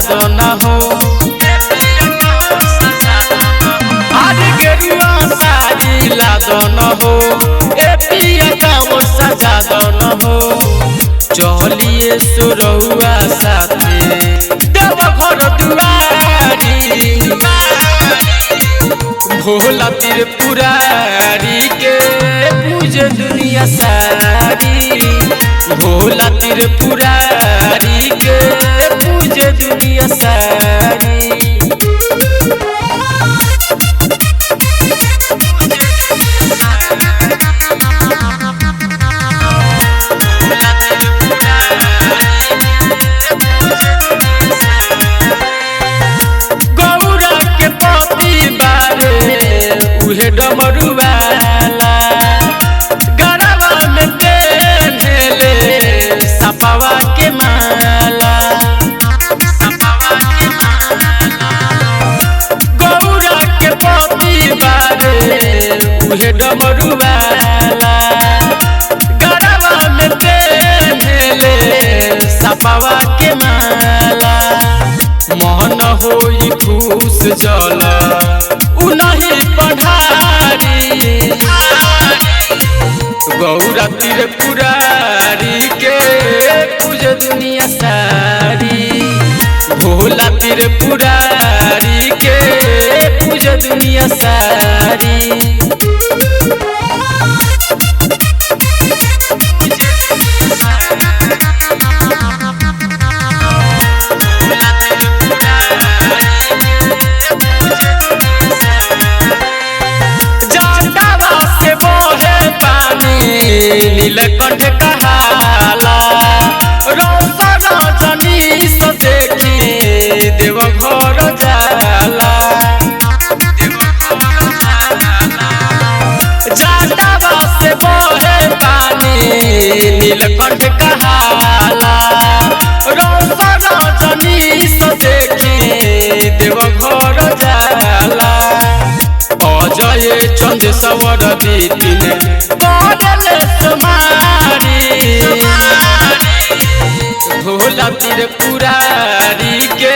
दो न हो। आज गेरुआ साड़ी ला दो न हो, ए पिया कांवर सजा दो न हो। चलिए सुरहुआ साथे देव घर दुआरी, भोला त्रिपुरारी के पूजे दुनिया सारी। भोला त्रिपुरारी के पूजे दुनिया सारी। गौरा के पति बारे उहे डमरुआला, गरबा में पेन्हले सपावा के माला। गौरा के पति बारे उहे डमरुआला, गरबा में पेन्हले सपावा के माला। मन होई खुश जल उनही पढ़ारी, गौरा त्रिपुरारी के पूजे दुनिया सारी। भोला त्रिपुरारी के पूजे दुनिया सारी। नीलकंठ कहाला रौसा रजनी से देखी देव घर जाला। जाटावा से बहे पानी नीलकंठ कहाला रौसा रजनी से देखी देव घर जाला। अजय चंद सवर दीपिन भोला त्रिपुरारी के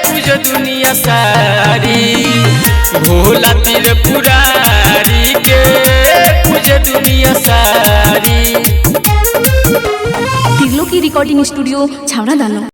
पूजे दुनिया सारी। भोला त्रिपुरारी के पूजे दुनिया सारी। तिरलो की रिकॉर्डिंग स्टूडियो छावड़ा दानो।